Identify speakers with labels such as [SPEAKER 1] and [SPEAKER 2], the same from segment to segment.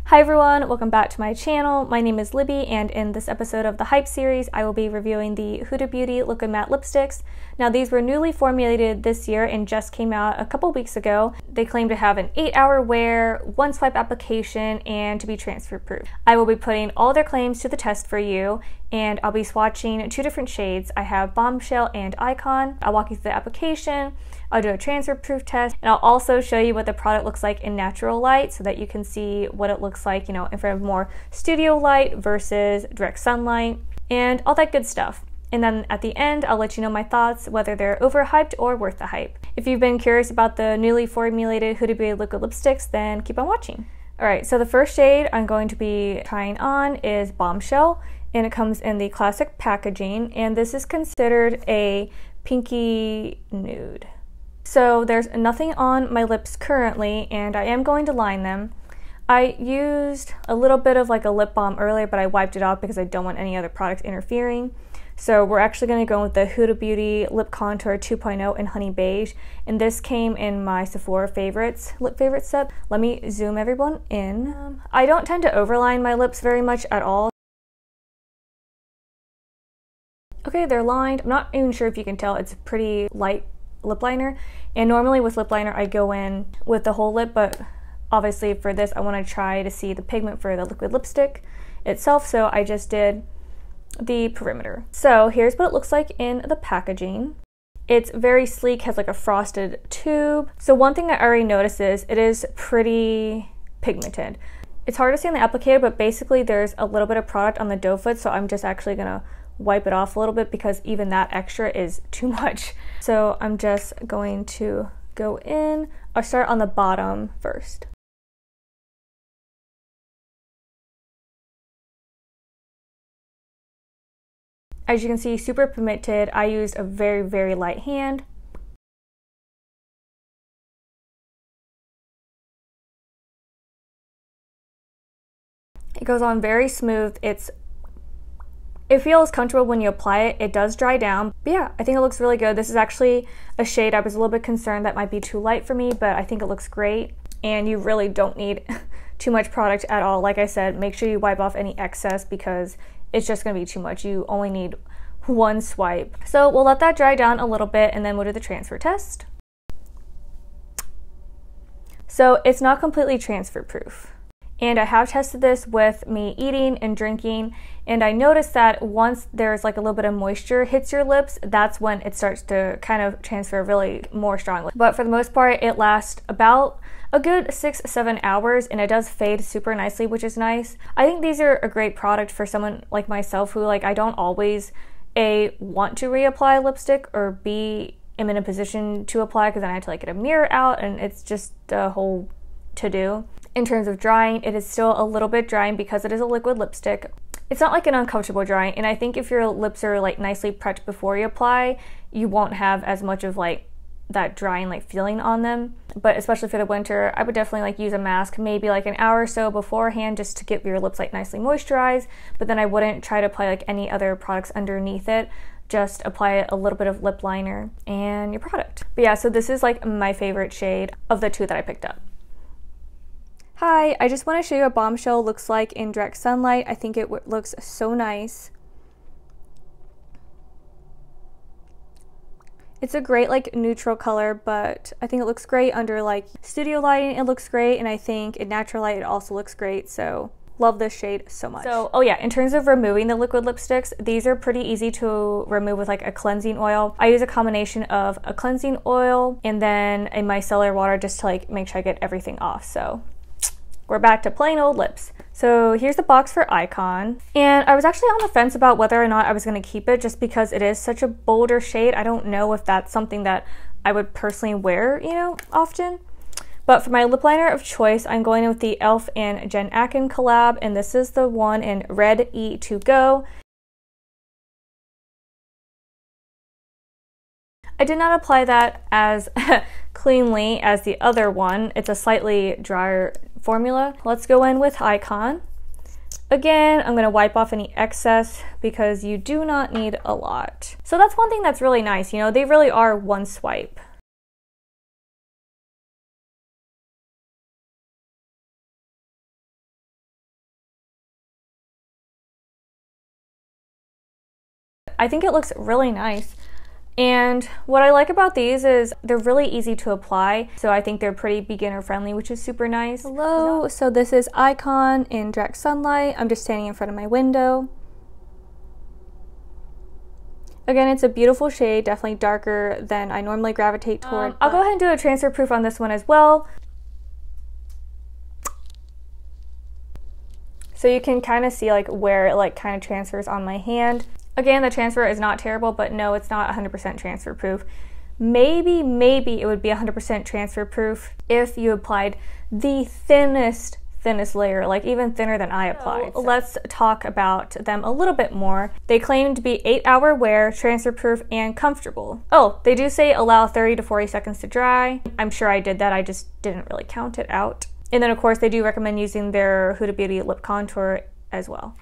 [SPEAKER 1] Hi everyone, welcome back to my channel. My name is Libby, and in this episode of the Hype series, I will be reviewing the Huda Beauty Liquid Matte Lipsticks. Now these were newly formulated this year and just came out a couple weeks ago. They claim to have an 8-hour wear, 1-swipe application, and to be transfer proof. I will be putting all their claims to the test for you, and I'll be swatching 2 different shades. I have Bombshell and Icon. I'll walk you through the application, I'll do a transfer proof test, and I'll also show you what the product looks like in natural light so that you can see what it looks like, in front of more studio light versus direct sunlight and all that good stuff. And then at the end, I'll let you know my thoughts, whether they're overhyped or worth the hype. If you've been curious about the newly formulated Huda Beauty liquid lipsticks, then keep on watching. Alright, so the first shade I'm going to be trying on is Bombshell, and it comes in the classic packaging, and this is considered a pinky nude. So there's nothing on my lips currently, and I am going to line them. I used a little bit of like a lip balm earlier, but I wiped it off because I don't want any other products interfering. So we're actually going to go with the Huda Beauty Lip Contour 2.0 in Honey Beige, and this came in my Sephora Favorites lip favorite set. Let me zoom everyone in. I don't tend to overline my lips very much at all. Okay, they're lined. I'm not even sure if you can tell, it's a pretty light lip liner, and normally with lip liner I go in with the whole lip, but obviously for this I want to try to see the pigment for the liquid lipstick itself, so I just did the perimeter. So here's what it looks like in the packaging. It's very sleek, has like a frosted tube. So one thing I already noticed is it is pretty pigmented. It's hard to see on the applicator, but basically there's a little bit of product on the doe foot, so I'm just actually gonna wipe it off a little bit because even that extra is too much. So I'm just going to go in. I'll start on the bottom first. As you can see, super pigmented. I used a very, very light hand. It goes on very smooth. It feels comfortable when you apply it. It does dry down. But yeah, I think it looks really good. This is actually a shade I was a little bit concerned that might be too light for me, but I think it looks great. And you really don't need too much product at all. Like I said, make sure you wipe off any excess because it's just gonna be too much. You only need 1 swipe. So we'll let that dry down a little bit and then we'll do the transfer test. So it's not completely transfer proof. And I have tested this with me eating and drinking, and I noticed that once there's like a little bit of moisture hits your lips, that's when it starts to kind of transfer really more strongly. But for the most part, it lasts about a good 6-7 hours, and it does fade super nicely, which is nice. I think these are a great product for someone like myself who I don't always want to reapply lipstick, or B, am in a position to apply because then I have to get a mirror out, and it's just a whole to-do. In terms of drying, it is still a little bit drying because it is a liquid lipstick. It's not like an uncomfortable drying, and I think if your lips are nicely prepped before you apply, you won't have as much of that drying feeling on them. But especially for the winter, I would definitely use a mask maybe an hour or so beforehand just to get your lips nicely moisturized, but then I wouldn't try to apply any other products underneath it. Just apply a little bit of lip liner and your product. But yeah, so this is my favorite shade of the 2 that I picked up. Hi, I just want to show you what Bombshell looks like in direct sunlight. I think it looks so nice. It's a great neutral color, but I think it looks great under studio lighting. It looks great, and I think in natural light it also looks great, so love this shade so much. So, oh yeah, in terms of removing the liquid lipsticks, these are pretty easy to remove with a cleansing oil. I use a combination of a cleansing oil and then a micellar water just to make sure I get everything off. So we're back to plain old lips. So here's the box for Icon. And I was actually on the fence about whether or not I was going to keep it just because it is such a bolder shade. I don't know if that's something that I would personally wear, often. But for my lip liner of choice, I'm going with the e.l.f. and Jen Atkin collab, and this is the one in Red E2Go. I did not apply that as cleanly as the other one. It's a slightly drier formula. Let's go in with Icon. Again, I'm going to wipe off any excess because you do not need a lot. So that's one thing that's really nice. They really are 1 swipe. I think it looks really nice. And what I like about these is they're really easy to apply, so I think they're pretty beginner friendly, which is super nice. Hello, so this is Atkin in direct sunlight. I'm just standing in front of my window. Again, it's a beautiful shade, definitely darker than I normally gravitate toward. I'll go ahead and do a transfer proof on this one as well. So you can kind of see like where it like kind of transfers on my hand. Again, the transfer is not terrible, but no, it's not 100% transfer proof. Maybe it would be 100% transfer proof if you applied the thinnest layer, like even thinner than I applied. So let's talk about them a little bit more. They claim to be 8-hour wear, transfer proof, and comfortable. Oh, they do say allow 30 to 40 seconds to dry. I'm sure I did that, I just didn't really count it out. And then of course they do recommend using their Huda Beauty lip contour as well.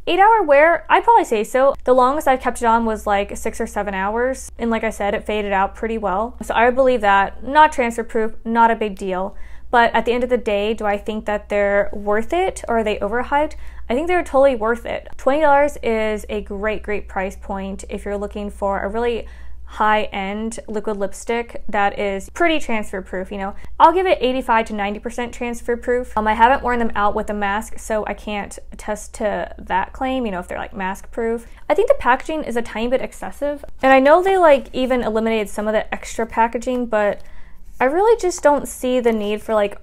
[SPEAKER 1] 8-hour wear, I'd probably say so. The longest I've kept it on was like 6 or 7 hours. And like I said, it faded out pretty well. So I would believe that. Not transfer proof, not a big deal. But at the end of the day, do I think that they're worth it or are they overhyped? I think they're totally worth it. $20 is a great price point if you're looking for a really high-end liquid lipstick that is pretty transfer proof, you know. I'll give it 85 to 90% transfer proof. I haven't worn them out with a mask, so I can't attest to that claim, you know, if they're like mask proof. I think the packaging is a tiny bit excessive, and I know they like even eliminated some of the extra packaging, but I really just don't see the need for like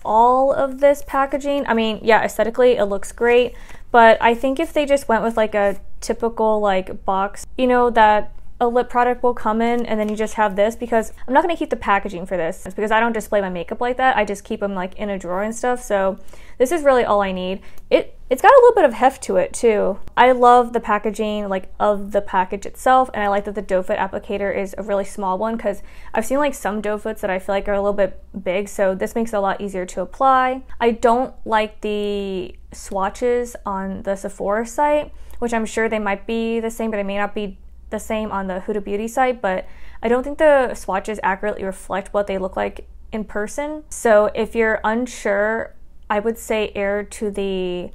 [SPEAKER 1] all of this packaging. I mean, yeah, aesthetically it looks great, but I think if they just went with like a typical like box, you know, that a lip product will come in and then you just have this, because I'm not going to keep the packaging for this. It's because I don't display my makeup like that. I just keep them like in a drawer and stuff. So this is really all I need. It's got a little bit of heft to it too. I love the packaging like of the package itself, and I like that the doe foot applicator is a really small one, because I've seen like some doe foots that I feel like are a little bit big, so this makes it a lot easier to apply. I don't like the swatches on the Sephora site, which I'm sure they might be the same, but it may not be the same on the Huda Beauty site, but I don't think the swatches accurately reflect what they look like in person. So if you're unsure, I would say err to the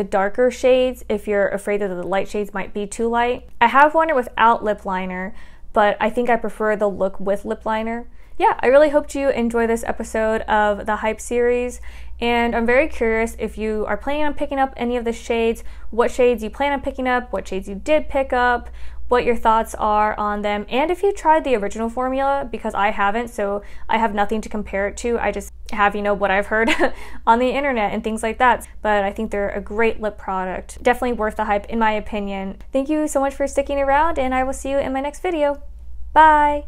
[SPEAKER 1] darker shades if you're afraid that the light shades might be too light. I have worn it without lip liner, but I think I prefer the look with lip liner. Yeah, I really hope you enjoy this episode of the Hype series, and I'm very curious if you are planning on picking up any of the shades, what shades you plan on picking up, what shades you did pick up, what your thoughts are on them, and if you tried the original formula, because I haven't, so I have nothing to compare it to. I just have, you know, what I've heard on the internet and things like that. But I think they're a great lip product. Definitely worth the hype in my opinion. Thank you so much for sticking around, and I will see you in my next video. Bye!